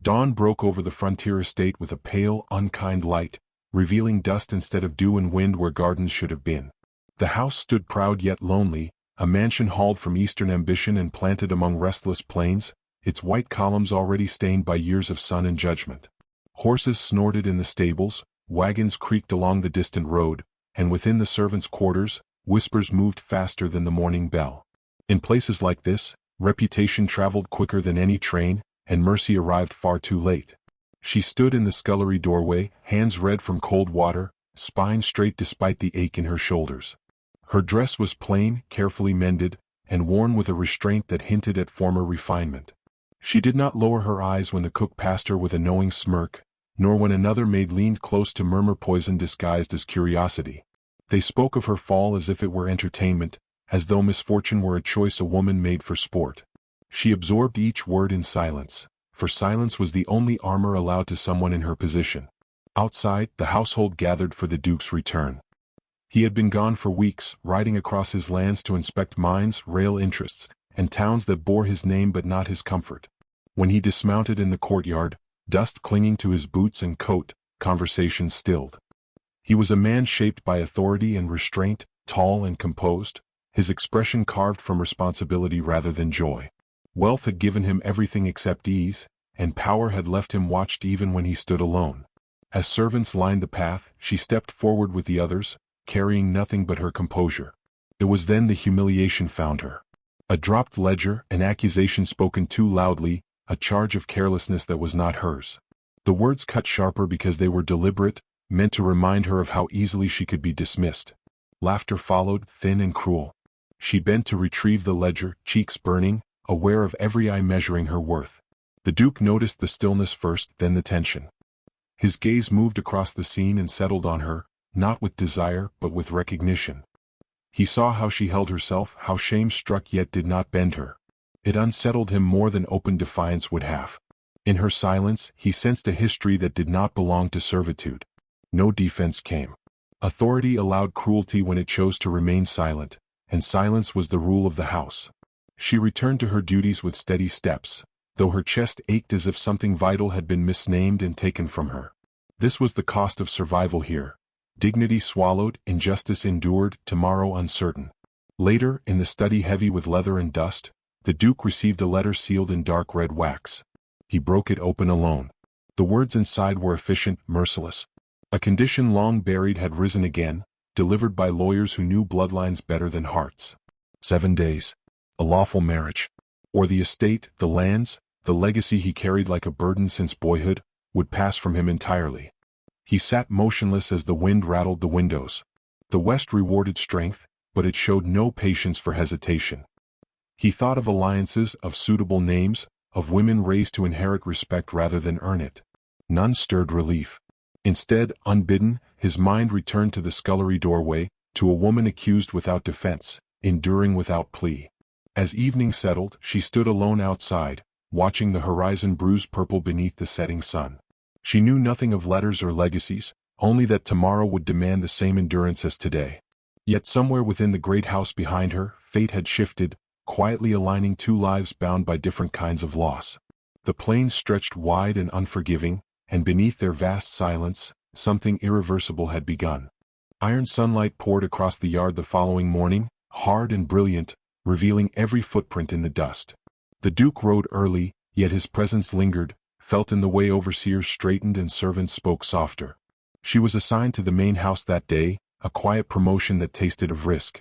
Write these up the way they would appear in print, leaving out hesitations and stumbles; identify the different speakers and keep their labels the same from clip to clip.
Speaker 1: Dawn broke over the frontier estate with a pale, unkind light, revealing dust instead of dew and wind where gardens should have been. The house stood proud yet lonely, a mansion hauled from eastern ambition and planted among restless plains, its white columns already stained by years of sun and judgment. Horses snorted in the stables, wagons creaked along the distant road, and within the servants' quarters, whispers moved faster than the morning bell. In places like this, reputation traveled quicker than any train, and mercy arrived far too late. She stood in the scullery doorway, hands red from cold water, spine straight despite the ache in her shoulders. Her dress was plain, carefully mended, and worn with a restraint that hinted at former refinement. She did not lower her eyes when the cook passed her with a knowing smirk, nor when another maid leaned close to murmur poison disguised as curiosity. They spoke of her fall as if it were entertainment, as though misfortune were a choice a woman made for sport. She absorbed each word in silence, for silence was the only armor allowed to someone in her position. Outside, the household gathered for the Duke's return. He had been gone for weeks, riding across his lands to inspect mines, rail interests, and towns that bore his name but not his comfort. When he dismounted in the courtyard, dust clinging to his boots and coat, conversation stilled. He was a man shaped by authority and restraint, tall and composed, his expression carved from responsibility rather than joy. Wealth had given him everything except ease, and power had left him watched even when he stood alone. As servants lined the path, she stepped forward with the others, carrying nothing but her composure. It was then the humiliation found her. A dropped ledger, an accusation spoken too loudly, a charge of carelessness that was not hers. The words cut sharper because they were deliberate, meant to remind her of how easily she could be dismissed. Laughter followed, thin and cruel. She bent to retrieve the ledger, cheeks burning, aware of every eye measuring her worth. The Duke noticed the stillness first, then the tension. His gaze moved across the scene and settled on her, not with desire but with recognition. He saw how she held herself, how shame struck yet did not bend her. It unsettled him more than open defiance would have. In her silence, he sensed a history that did not belong to servitude. No defense came. Authority allowed cruelty when it chose to remain silent, and silence was the rule of the house. She returned to her duties with steady steps, though her chest ached as if something vital had been misnamed and taken from her. This was the cost of survival here. Dignity swallowed, injustice endured, tomorrow uncertain. Later, in the study heavy with leather and dust, the Duke received a letter sealed in dark red wax. He broke it open alone. The words inside were efficient, merciless. A condition long buried had risen again, delivered by lawyers who knew bloodlines better than hearts. 7 days. A lawful marriage. Or the estate, the lands, the legacy he carried like a burden since boyhood, would pass from him entirely. He sat motionless as the wind rattled the windows. The West rewarded strength, but it showed no patience for hesitation. He thought of alliances, of suitable names, of women raised to inherit respect rather than earn it. None stirred relief. Instead, unbidden, his mind returned to the scullery doorway, to a woman accused without defense, enduring without plea. As evening settled, she stood alone outside, watching the horizon bruise purple beneath the setting sun. She knew nothing of letters or legacies, only that tomorrow would demand the same endurance as today. Yet somewhere within the great house behind her, fate had shifted, quietly aligning two lives bound by different kinds of loss. The plains stretched wide and unforgiving, and beneath their vast silence, something irreversible had begun. Iron sunlight poured across the yard the following morning, hard and brilliant, revealing every footprint in the dust. The Duke rode early, yet his presence lingered, felt in the way overseers straightened and servants spoke softer. She was assigned to the main house that day, a quiet promotion that tasted of risk.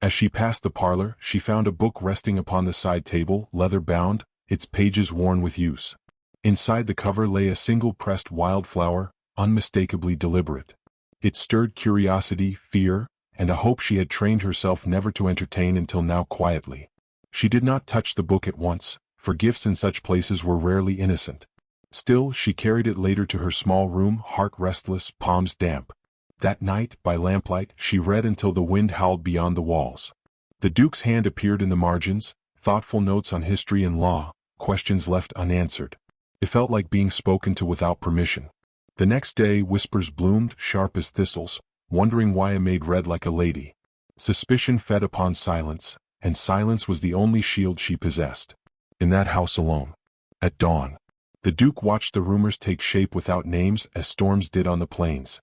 Speaker 1: As she passed the parlor, she found a book resting upon the side table, leather-bound, its pages worn with use. Inside the cover lay a single pressed wildflower, unmistakably deliberate. It stirred curiosity, fear, and a hope she had trained herself never to entertain until now quietly. She did not touch the book at once, for gifts in such places were rarely innocent. Still, she carried it later to her small room, heart restless, palms damp. That night, by lamplight, she read until the wind howled beyond the walls. The Duke's hand appeared in the margins, thoughtful notes on history and law, questions left unanswered. It felt like being spoken to without permission. The next day, whispers bloomed, sharp as thistles, wondering why a maid read like a lady. Suspicion fed upon silence, and silence was the only shield she possessed. In that house alone. At dawn. The Duke watched the rumors take shape without names as storms did on the plains.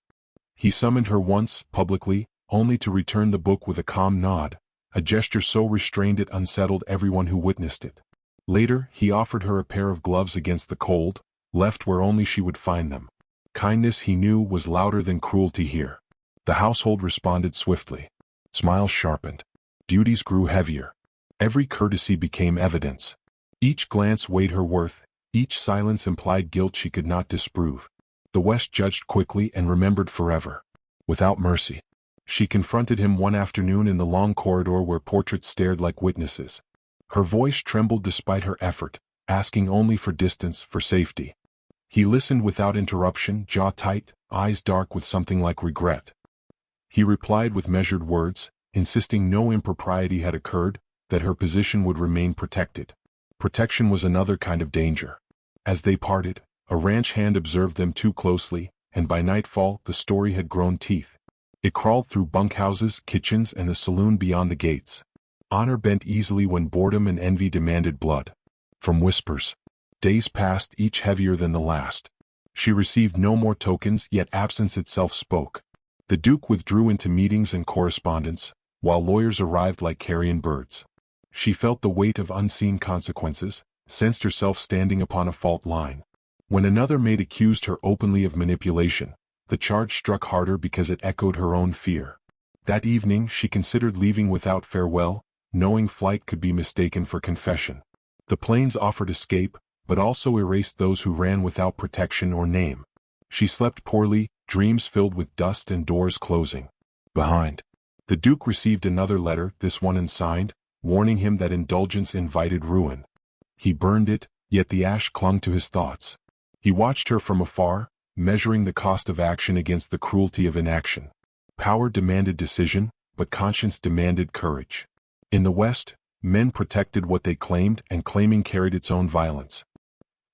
Speaker 1: He summoned her once, publicly, only to return the book with a calm nod, a gesture so restrained it unsettled everyone who witnessed it. Later, he offered her a pair of gloves against the cold, left where only she would find them. Kindness, he knew, was louder than cruelty here. The household responded swiftly. Smiles sharpened. Duties grew heavier. Every courtesy became evidence. Each glance weighed her worth, each silence implied guilt she could not disprove. The West judged quickly and remembered forever. Without mercy. She confronted him one afternoon in the long corridor where portraits stared like witnesses. Her voice trembled despite her effort, asking only for distance, for safety. He listened without interruption, jaw tight, eyes dark with something like regret. He replied with measured words, insisting no impropriety had occurred, that her position would remain protected. Protection was another kind of danger. As they parted, a ranch hand observed them too closely, and by nightfall the story had grown teeth. It crawled through bunkhouses, kitchens, and the saloon beyond the gates. Honor bent easily when boredom and envy demanded blood. From whispers. Days passed, each heavier than the last. She received no more tokens, yet absence itself spoke. The Duke withdrew into meetings and correspondence, while lawyers arrived like carrion birds. She felt the weight of unseen consequences, sensed herself standing upon a fault line. When another maid accused her openly of manipulation, the charge struck harder because it echoed her own fear. That evening she considered leaving without farewell, knowing flight could be mistaken for confession. The plains offered escape, but also erased those who ran without protection or name. She slept poorly, dreams filled with dust and doors closing. Behind. The Duke received another letter, this one unsigned, warning him that indulgence invited ruin. He burned it, yet the ash clung to his thoughts. He watched her from afar, measuring the cost of action against the cruelty of inaction. Power demanded decision, but conscience demanded courage. In the West, men protected what they claimed, and claiming carried its own violence.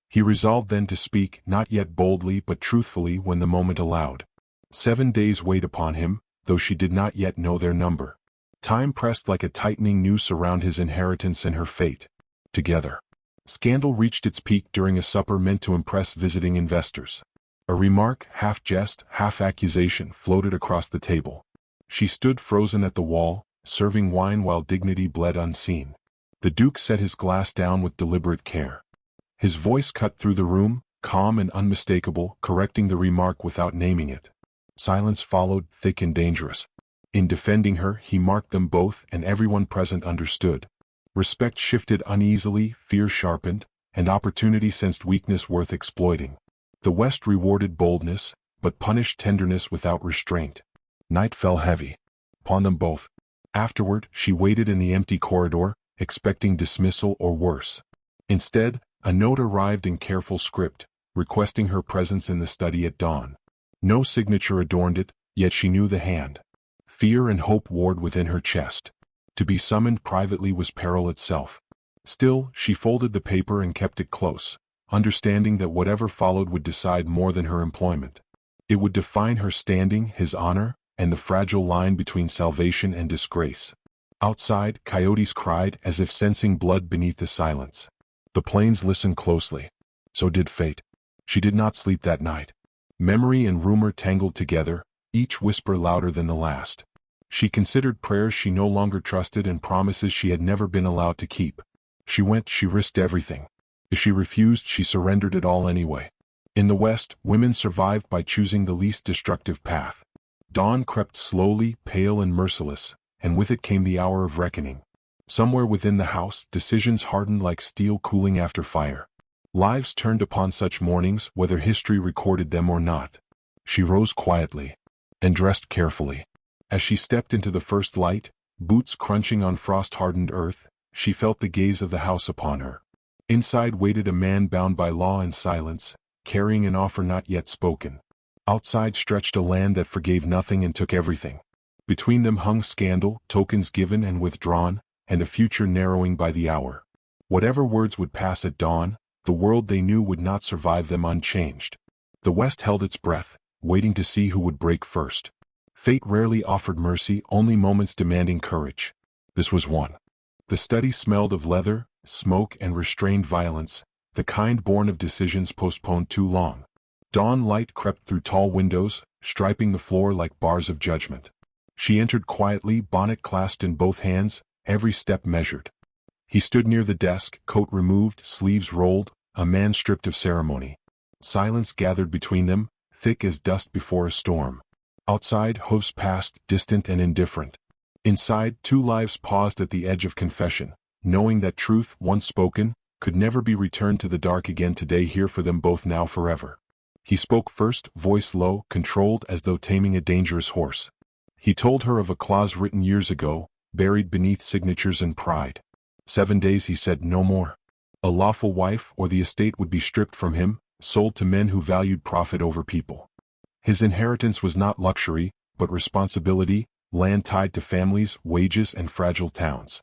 Speaker 1: He resolved then to speak, not yet boldly but truthfully when the moment allowed. 7 days weighed upon him, though she did not yet know their number. Time pressed like a tightening noose around his inheritance and her fate. Together. Scandal reached its peak during a supper meant to impress visiting investors. A remark, half jest, half accusation, floated across the table. She stood frozen at the wall, serving wine while dignity bled unseen. The Duke set his glass down with deliberate care. His voice cut through the room, calm and unmistakable, correcting the remark without naming it. Silence followed, thick and dangerous. In defending her, he marked them both, and everyone present understood. Respect shifted uneasily, fear sharpened, and opportunity sensed weakness worth exploiting. The West rewarded boldness, but punished tenderness without restraint. Night fell heavy upon them both. Afterward, she waited in the empty corridor, expecting dismissal or worse. Instead, a note arrived in careful script, requesting her presence in the study at dawn. No signature adorned it, yet she knew the hand. Fear and hope warred within her chest. To be summoned privately was peril itself. Still, she folded the paper and kept it close, understanding that whatever followed would decide more than her employment. It would define her standing, his honor, and the fragile line between salvation and disgrace. Outside, coyotes cried as if sensing blood beneath the silence. The plains listened closely. So did fate. She did not sleep that night. Memory and rumor tangled together, each whisper louder than the last. She considered prayers she no longer trusted and promises she had never been allowed to keep. She went, she risked everything. If she refused, she surrendered it all anyway. In the West, women survived by choosing the least destructive path. Dawn crept slowly, pale and merciless, and with it came the hour of reckoning. Somewhere within the house, decisions hardened like steel cooling after fire. Lives turned upon such mornings, whether history recorded them or not. She rose quietly and dressed carefully. As she stepped into the first light, boots crunching on frost-hardened earth, she felt the gaze of the house upon her. Inside waited a man bound by law and silence, carrying an offer not yet spoken. Outside stretched a land that forgave nothing and took everything. Between them hung scandal, tokens given and withdrawn, and a future narrowing by the hour. Whatever words would pass at dawn, the world they knew would not survive them unchanged. The West held its breath, waiting to see who would break first. Fate rarely offered mercy, only moments demanding courage. This was one. The study smelled of leather, smoke and restrained violence, the kind born of decisions postponed too long. Dawn light crept through tall windows, striping the floor like bars of judgment. She entered quietly, bonnet clasped in both hands, every step measured. He stood near the desk, coat removed, sleeves rolled, a man stripped of ceremony. Silence gathered between them, thick as dust before a storm. Outside, hooves passed, distant and indifferent. Inside, two lives paused at the edge of confession, knowing that truth, once spoken, could never be returned to the dark again. Today here for them both, now forever. He spoke first, voice low, controlled as though taming a dangerous horse. He told her of a clause written years ago, buried beneath signatures and pride. 7 days, he said, no more. A lawful wife or the estate would be stripped from him, sold to men who valued profit over people. His inheritance was not luxury, but responsibility, land tied to families, wages and fragile towns.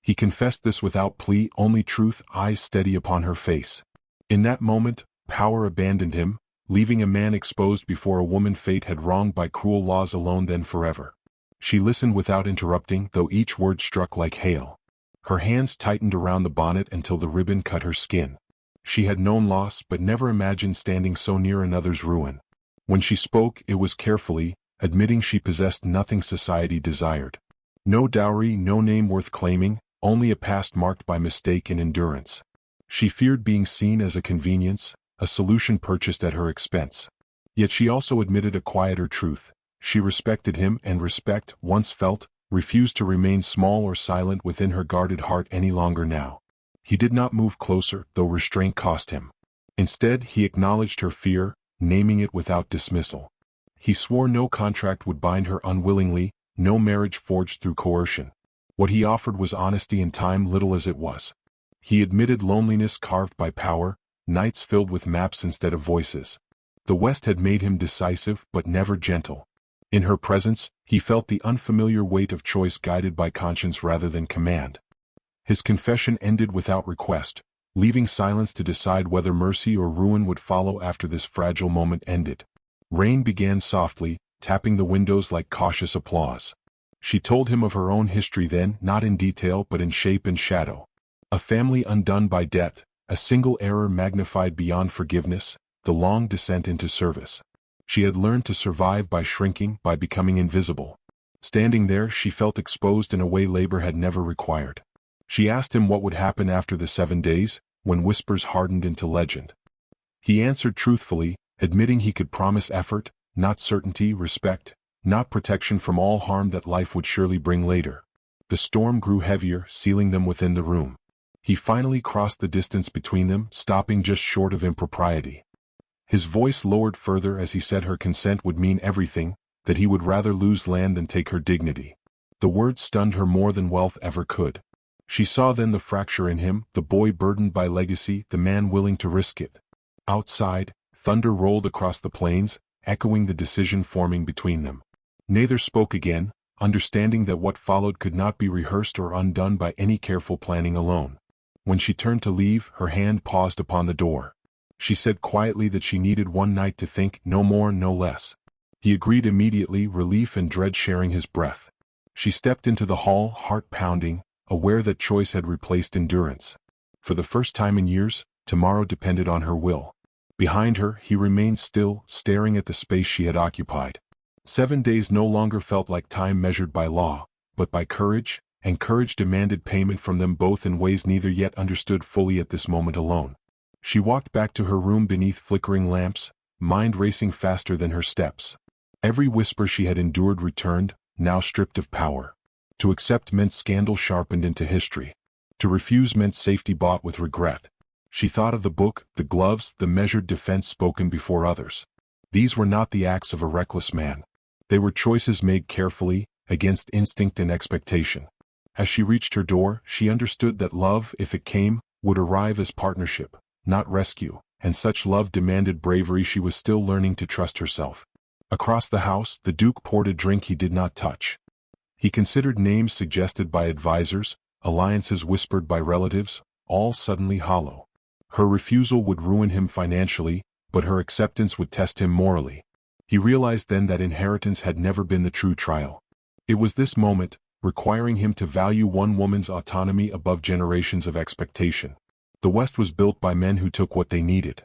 Speaker 1: He confessed this without plea, only truth, eyes steady upon her face. In that moment, power abandoned him, leaving a man exposed before a woman fate had wronged by cruel laws alone, then forever. She listened without interrupting, though each word struck like hail. Her hands tightened around the bonnet until the ribbon cut her skin. She had known loss but never imagined standing so near another's ruin. When she spoke, it was carefully, admitting she possessed nothing society desired. No dowry, no name worth claiming, only a past marked by mistake and endurance. She feared being seen as a convenience, a solution purchased at her expense. Yet she also admitted a quieter truth. She respected him, and respect, once felt, refused to remain small or silent within her guarded heart any longer now. He did not move closer, though restraint cost him. Instead, he acknowledged her fear, naming it without dismissal. He swore no contract would bind her unwillingly, no marriage forged through coercion. What he offered was honesty in time, little as it was. He admitted loneliness carved by power, nights filled with maps instead of voices. The West had made him decisive but never gentle. In her presence, he felt the unfamiliar weight of choice, guided by conscience rather than command. His confession ended without request, leaving silence to decide whether mercy or ruin would follow after this fragile moment ended. Rain began softly, tapping the windows like cautious applause. She told him of her own history then, not in detail but in shape and shadow. A family undone by debt, a single error magnified beyond forgiveness, the long descent into service. She had learned to survive by shrinking, by becoming invisible. Standing there, she felt exposed in a way labor had never required. She asked him what would happen after the 7 days, when whispers hardened into legend. He answered truthfully, admitting he could promise effort, not certainty, respect, not protection from all harm that life would surely bring later. The storm grew heavier, sealing them within the room. He finally crossed the distance between them, stopping just short of impropriety. His voice lowered further as he said her consent would mean everything, that he would rather lose land than take her dignity. The words stunned her more than wealth ever could. She saw then the fracture in him, the boy burdened by legacy, the man willing to risk it. Outside, thunder rolled across the plains, echoing the decision forming between them. Neither spoke again, understanding that what followed could not be rehearsed or undone by any careful planning alone. When she turned to leave, her hand paused upon the door. She said quietly that she needed one night to think, no more, no less. He agreed immediately, relief and dread sharing his breath. She stepped into the hall, heart pounding, aware that choice had replaced endurance. For the first time in years, tomorrow depended on her will. Behind her, he remained still, staring at the space she had occupied. 7 days no longer felt like time measured by law, but by courage, and courage demanded payment from them both in ways neither yet understood fully at this moment alone. She walked back to her room beneath flickering lamps, mind racing faster than her steps. Every whisper she had endured returned, now stripped of power. To accept meant scandal sharpened into history. To refuse meant safety bought with regret. She thought of the book, the gloves, the measured defense spoken before others. These were not the acts of a reckless man. They were choices made carefully, against instinct and expectation. As she reached her door, she understood that love, if it came, would arrive as partnership, not rescue, and such love demanded bravery. She was still learning to trust herself. Across the house, the Duke poured a drink he did not touch. He considered names suggested by advisors, alliances whispered by relatives, all suddenly hollow. Her refusal would ruin him financially, but her acceptance would test him morally. He realized then that inheritance had never been the true trial. It was this moment, requiring him to value one woman's autonomy above generations of expectation. The West was built by men who took what they needed.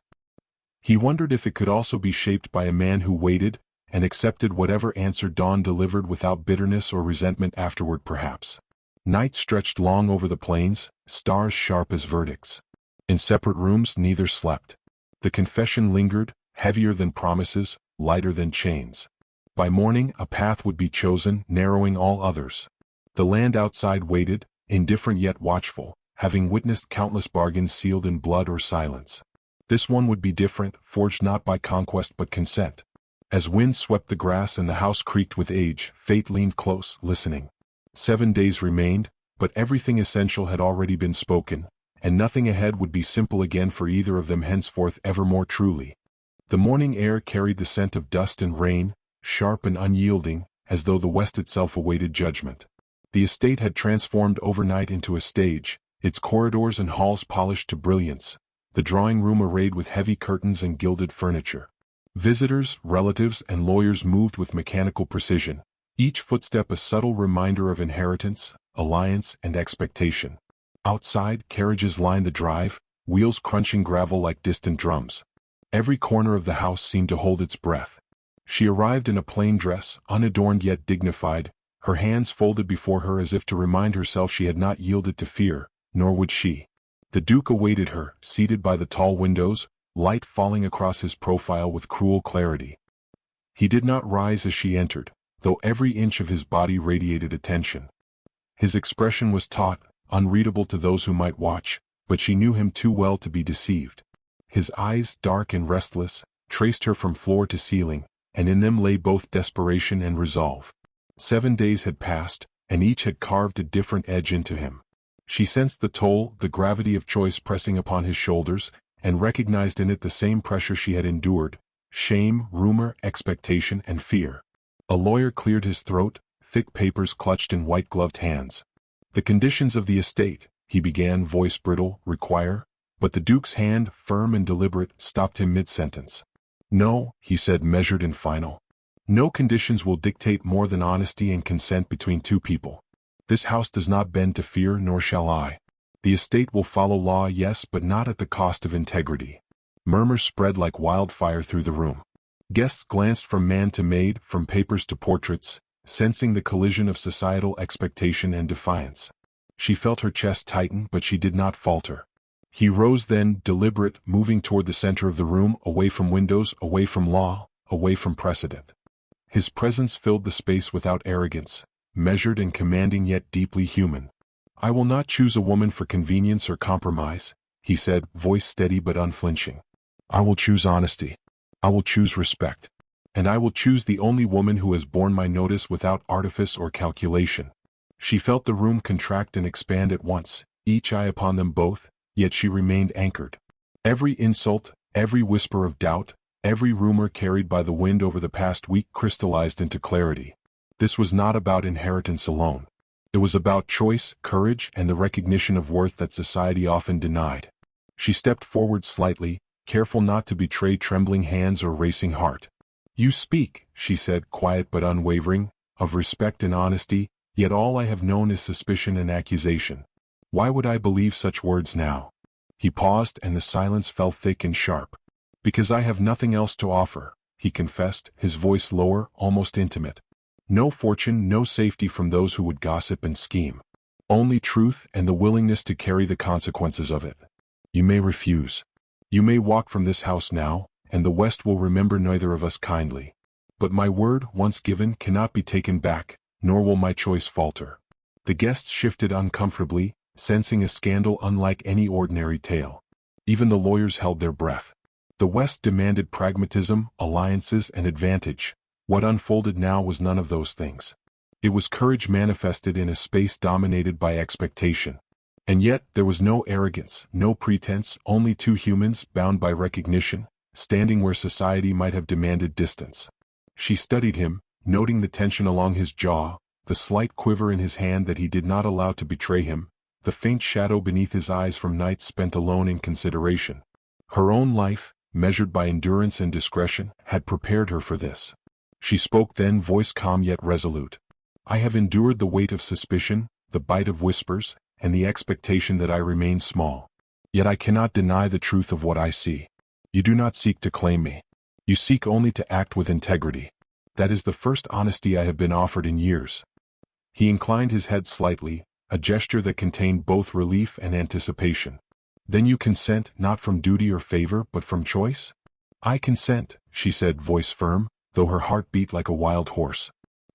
Speaker 1: He wondered if it could also be shaped by a man who waited and accepted whatever answer dawn delivered without bitterness or resentment afterward perhaps. Night stretched long over the plains, stars sharp as verdicts. In separate rooms neither slept. The confession lingered, heavier than promises, lighter than chains. By morning a path would be chosen, narrowing all others. The land outside waited, indifferent yet watchful, having witnessed countless bargains sealed in blood or silence. This one would be different, forged not by conquest but consent. As wind swept the grass and the house creaked with age, fate leaned close, listening. 7 days remained, but everything essential had already been spoken, and nothing ahead would be simple again for either of them henceforth ever more truly. The morning air carried the scent of dust and rain, sharp and unyielding, as though the West itself awaited judgment. The estate had transformed overnight into a stage, its corridors and halls polished to brilliance, the drawing room arrayed with heavy curtains and gilded furniture. Visitors, relatives, and lawyers moved with mechanical precision, each footstep a subtle reminder of inheritance, alliance, and expectation. Outside, carriages lined the drive, wheels crunching gravel like distant drums. Every corner of the house seemed to hold its breath. She arrived in a plain dress, unadorned yet dignified, her hands folded before her as if to remind herself she had not yielded to fear, nor would she. The Duke awaited her, seated by the tall windows, light falling across his profile with cruel clarity. He did not rise as she entered, though every inch of his body radiated attention. His expression was taut, unreadable to those who might watch, but she knew him too well to be deceived. His eyes, dark and restless, traced her from floor to ceiling, and in them lay both desperation and resolve. 7 days had passed, and each had carved a different edge into him. She sensed the toll, the gravity of choice pressing upon his shoulders, and recognized in it the same pressure she had endured: shame, rumor, expectation, and fear. A lawyer cleared his throat, thick papers clutched in white-gloved hands. "The conditions of the estate," he began, voice brittle, "require," but the Duke's hand, firm and deliberate, stopped him mid-sentence. "No," he said, measured and final. "No conditions will dictate more than honesty and consent between two people. This house does not bend to fear, nor shall I. The estate will follow law, yes, but not at the cost of integrity." Murmurs spread like wildfire through the room. Guests glanced from man to maid, from papers to portraits, sensing the collision of societal expectation and defiance. She felt her chest tighten, but she did not falter. He rose then, deliberate, moving toward the center of the room, away from windows, away from law, away from precedent. His presence filled the space without arrogance, measured and commanding yet deeply human. "I will not choose a woman for convenience or compromise," he said, voice steady but unflinching. "I will choose honesty. I will choose respect. And I will choose the only woman who has borne my notice without artifice or calculation." She felt the room contract and expand at once, each eye upon them both, yet she remained anchored. Every insult, every whisper of doubt, every rumor carried by the wind over the past week crystallized into clarity. This was not about inheritance alone. It was about choice, courage, and the recognition of worth that society often denied. She stepped forward slightly, careful not to betray trembling hands or racing heart. "You speak," she said, quiet but unwavering, "of respect and honesty, yet all I have known is suspicion and accusation. Why would I believe such words now?" He paused, and the silence fell thick and sharp. "Because I have nothing else to offer," he confessed, his voice lower, almost intimate. "No fortune, no safety from those who would gossip and scheme. Only truth and the willingness to carry the consequences of it. You may refuse. You may walk from this house now, and the West will remember neither of us kindly. But my word, once given, cannot be taken back, nor will my choice falter." The guests shifted uncomfortably, sensing a scandal unlike any ordinary tale. Even the lawyers held their breath. The West demanded pragmatism, alliances, and advantage. What unfolded now was none of those things. It was courage manifested in a space dominated by expectation. And yet, there was no arrogance, no pretense, only two humans, bound by recognition, standing where society might have demanded distance. She studied him, noting the tension along his jaw, the slight quiver in his hand that he did not allow to betray him, the faint shadow beneath his eyes from nights spent alone in consideration. Her own life, measured by endurance and discretion, had prepared her for this. She spoke then, voice calm yet resolute. "I have endured the weight of suspicion, the bite of whispers, and the expectation that I remain small. Yet I cannot deny the truth of what I see. You do not seek to claim me. You seek only to act with integrity. That is the first honesty I have been offered in years." He inclined his head slightly, a gesture that contained both relief and anticipation. "Then you consent, not from duty or favor, but from choice?" "I consent," she said, voice firm, though her heart beat like a wild horse.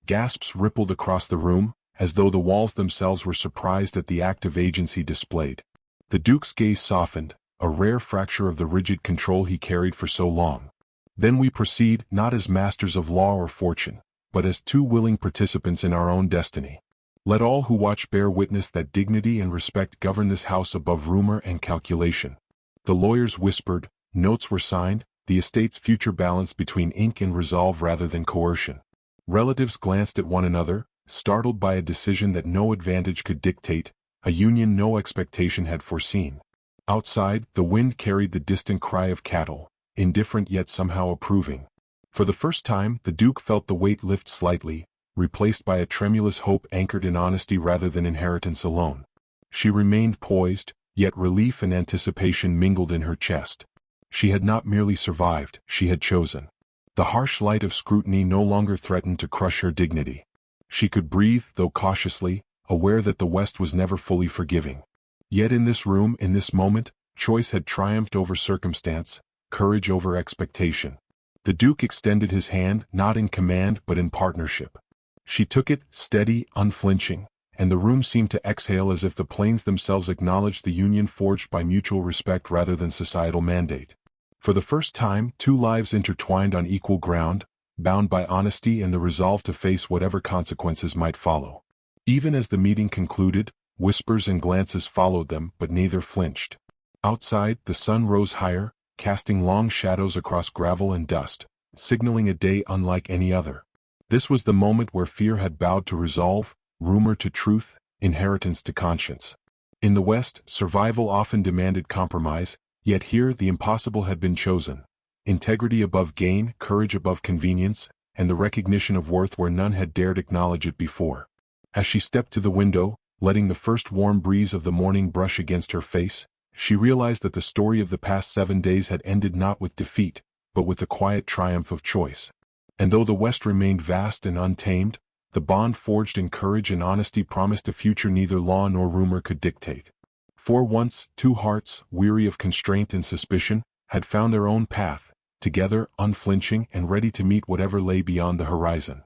Speaker 1: Gasps rippled across the room, as though the walls themselves were surprised at the act of agency displayed. The Duke's gaze softened, a rare fracture of the rigid control he carried for so long. "Then we proceed, not as masters of law or fortune, but as two willing participants in our own destiny. Let all who watch bear witness that dignity and respect govern this house above rumor and calculation." The lawyers whispered, notes were signed, the estate's future balanced between ink and resolve rather than coercion. Relatives glanced at one another, startled by a decision that no advantage could dictate, a union no expectation had foreseen. Outside, the wind carried the distant cry of cattle, indifferent yet somehow approving. For the first time, the Duke felt the weight lift slightly, replaced by a tremulous hope anchored in honesty rather than inheritance alone. She remained poised, yet relief and anticipation mingled in her chest. She had not merely survived, she had chosen. The harsh light of scrutiny no longer threatened to crush her dignity. She could breathe, though cautiously, aware that the West was never fully forgiving. Yet in this room, in this moment, choice had triumphed over circumstance, courage over expectation. The Duke extended his hand, not in command but in partnership. She took it, steady, unflinching, and the room seemed to exhale as if the planes themselves acknowledged the union forged by mutual respect rather than societal mandate. For the first time, two lives intertwined on equal ground, bound by honesty and the resolve to face whatever consequences might follow. Even as the meeting concluded, whispers and glances followed them, but neither flinched. Outside, the sun rose higher, casting long shadows across gravel and dust, signaling a day unlike any other. This was the moment where fear had bowed to resolve, rumor to truth, inheritance to conscience. In the West, survival often demanded compromise, yet here the impossible had been chosen. Integrity above gain, courage above convenience, and the recognition of worth where none had dared acknowledge it before. As she stepped to the window, letting the first warm breeze of the morning brush against her face, she realized that the story of the past 7 days had ended not with defeat, but with the quiet triumph of choice. And though the West remained vast and untamed, the bond forged in courage and honesty promised a future neither law nor rumor could dictate. For once, two hearts, weary of constraint and suspicion, had found their own path, together, unflinching and ready to meet whatever lay beyond the horizon.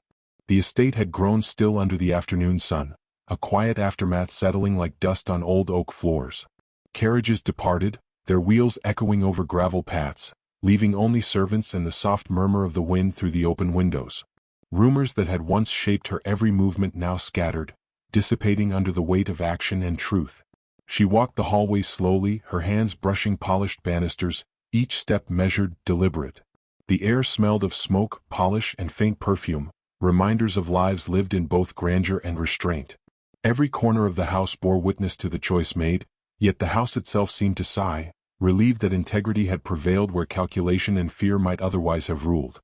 Speaker 1: The estate had grown still under the afternoon sun, a quiet aftermath settling like dust on old oak floors. Carriages departed, their wheels echoing over gravel paths, leaving only servants and the soft murmur of the wind through the open windows. Rumors that had once shaped her every movement now scattered, dissipating under the weight of action and truth. She walked the hallway slowly, her hands brushing polished banisters, each step measured, deliberate. The air smelled of smoke, polish, and faint perfume, reminders of lives lived in both grandeur and restraint. Every corner of the house bore witness to the choice made, yet the house itself seemed to sigh, relieved that integrity had prevailed where calculation and fear might otherwise have ruled.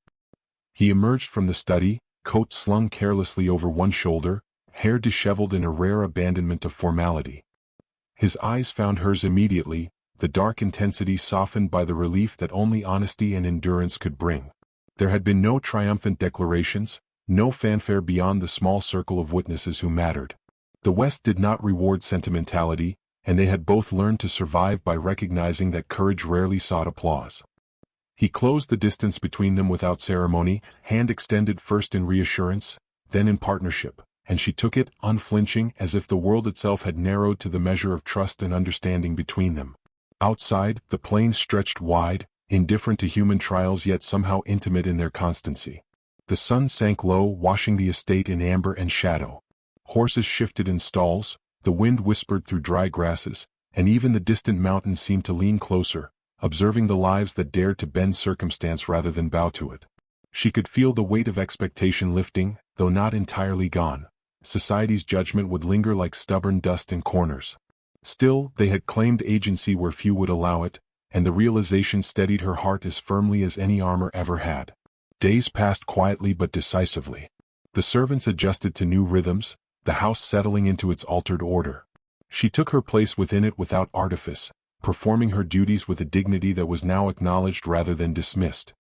Speaker 1: He emerged from the study, coat slung carelessly over one shoulder, hair disheveled in a rare abandonment of formality. His eyes found hers immediately, the dark intensity softened by the relief that only honesty and endurance could bring. There had been no triumphant declarations, no fanfare beyond the small circle of witnesses who mattered. The West did not reward sentimentality, and they had both learned to survive by recognizing that courage rarely sought applause. He closed the distance between them without ceremony, hand extended first in reassurance, then in partnership, and she took it, unflinching, as if the world itself had narrowed to the measure of trust and understanding between them. Outside, the plains stretched wide, indifferent to human trials yet somehow intimate in their constancy. The sun sank low, washing the estate in amber and shadow. Horses shifted in stalls, the wind whispered through dry grasses, and even the distant mountains seemed to lean closer, observing the lives that dared to bend circumstance rather than bow to it. She could feel the weight of expectation lifting, though not entirely gone. Society's judgment would linger like stubborn dust in corners. Still, they had claimed agency where few would allow it, and the realization steadied her heart as firmly as any armor ever had. Days passed quietly but decisively. The servants adjusted to new rhythms, the house settling into its altered order. She took her place within it without artifice, performing her duties with a dignity that was now acknowledged rather than dismissed.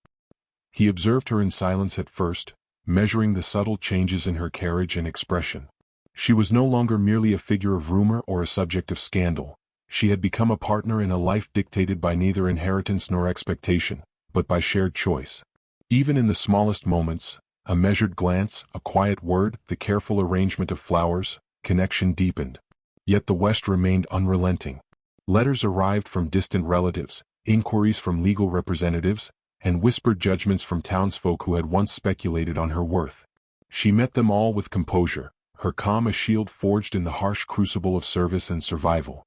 Speaker 1: He observed her in silence at first, measuring the subtle changes in her carriage and expression. She was no longer merely a figure of rumor or a subject of scandal. She had become a partner in a life dictated by neither inheritance nor expectation, but by shared choice. Even in the smallest moments, a measured glance, a quiet word, the careful arrangement of flowers, connection deepened. Yet the West remained unrelenting. Letters arrived from distant relatives, inquiries from legal representatives, and whispered judgments from townsfolk who had once speculated on her worth. She met them all with composure, her calm a shield forged in the harsh crucible of service and survival.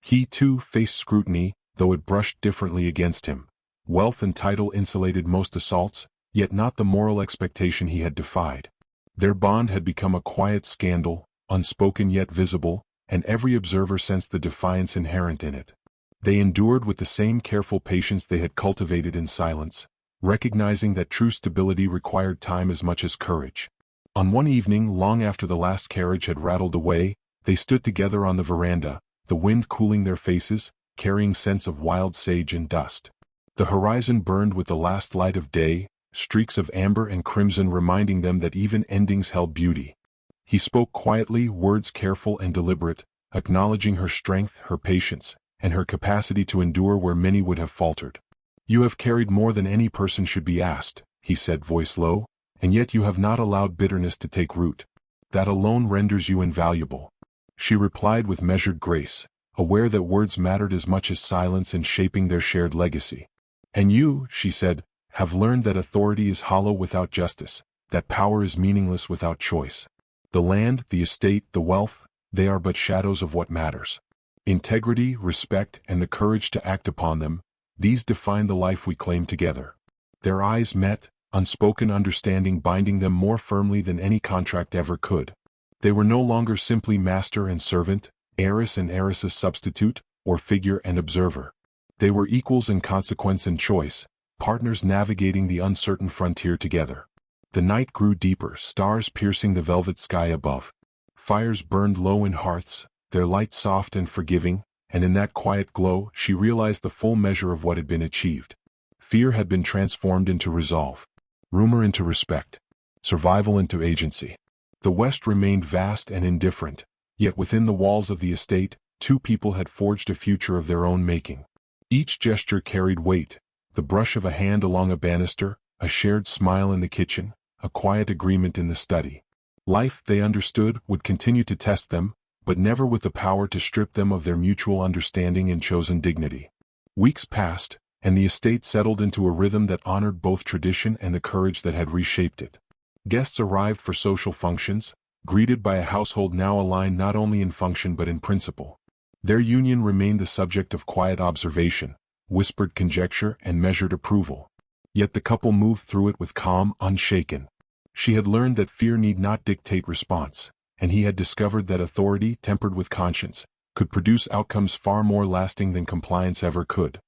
Speaker 1: He, too, faced scrutiny, though it brushed differently against him. Wealth and title insulated most assaults, yet not the moral expectation he had defied. Their bond had become a quiet scandal, unspoken yet visible, and every observer sensed the defiance inherent in it. They endured with the same careful patience they had cultivated in silence, recognizing that true stability required time as much as courage. On one evening, long after the last carriage had rattled away, they stood together on the veranda, the wind cooling their faces, carrying scents of wild sage and dust. The horizon burned with the last light of day, streaks of amber and crimson reminding them that even endings held beauty. He spoke quietly, words careful and deliberate, acknowledging her strength, her patience, and her capacity to endure where many would have faltered. "You have carried more than any person should be asked," he said, voice low, "and yet you have not allowed bitterness to take root. That alone renders you invaluable." She replied with measured grace, aware that words mattered as much as silence in shaping their shared legacy. "And you," she said, "have learned that authority is hollow without justice, that power is meaningless without choice. The land, the estate, the wealth, they are but shadows of what matters. Integrity, respect, and the courage to act upon them, these define the life we claim together." Their eyes met, unspoken understanding binding them more firmly than any contract ever could. They were no longer simply master and servant, heiress and heiress's substitute, or figure and observer. They were equals in consequence and choice, partners navigating the uncertain frontier together. The night grew deeper, stars piercing the velvet sky above. Fires burned low in hearths, their light soft and forgiving, and in that quiet glow she realized the full measure of what had been achieved. Fear had been transformed into resolve, rumor into respect, survival into agency. The West remained vast and indifferent, yet within the walls of the estate, two people had forged a future of their own making. Each gesture carried weight, the brush of a hand along a banister, a shared smile in the kitchen, a quiet agreement in the study. Life, they understood, would continue to test them, but never with the power to strip them of their mutual understanding and chosen dignity. Weeks passed, and the estate settled into a rhythm that honored both tradition and the courage that had reshaped it. Guests arrived for social functions, greeted by a household now aligned not only in function but in principle. Their union remained the subject of quiet observation, whispered conjecture, and measured approval. Yet the couple moved through it with calm, unshaken. She had learned that fear need not dictate response, and he had discovered that authority, tempered with conscience, could produce outcomes far more lasting than compliance ever could.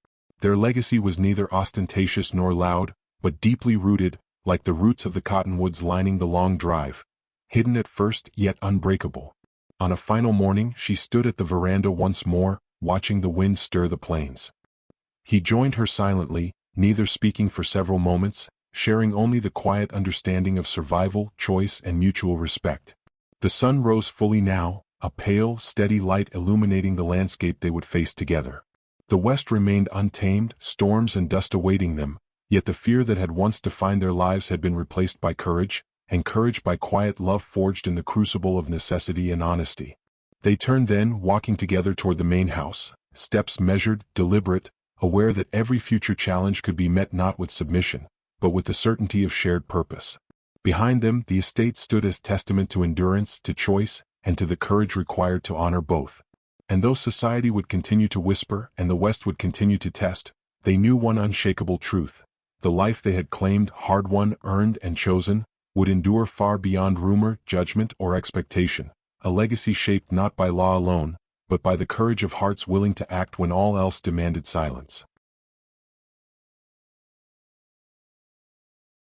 Speaker 1: Their legacy was neither ostentatious nor loud, but deeply rooted, like the roots of the cottonwoods lining the long drive, hidden at first yet unbreakable. On a final morning she stood at the veranda once more, watching the wind stir the plains. He joined her silently, neither speaking for several moments, sharing only the quiet understanding of survival, choice, and mutual respect. The sun rose fully now, a pale, steady light illuminating the landscape they would face together. The West remained untamed, storms and dust awaiting them, yet the fear that had once defined their lives had been replaced by courage, and courage by quiet love forged in the crucible of necessity and honesty. They turned then, walking together toward the main house, steps measured, deliberate, aware that every future challenge could be met not with submission, but with the certainty of shared purpose. Behind them, the estate stood as testament to endurance, to choice, and to the courage required to honor both. And though society would continue to whisper and the West would continue to test, they knew one unshakable truth. The life they had claimed, hard-won, earned, and chosen, would endure far beyond rumor, judgment, or expectation, a legacy shaped not by law alone, but by the courage of hearts willing to act when all else demanded silence.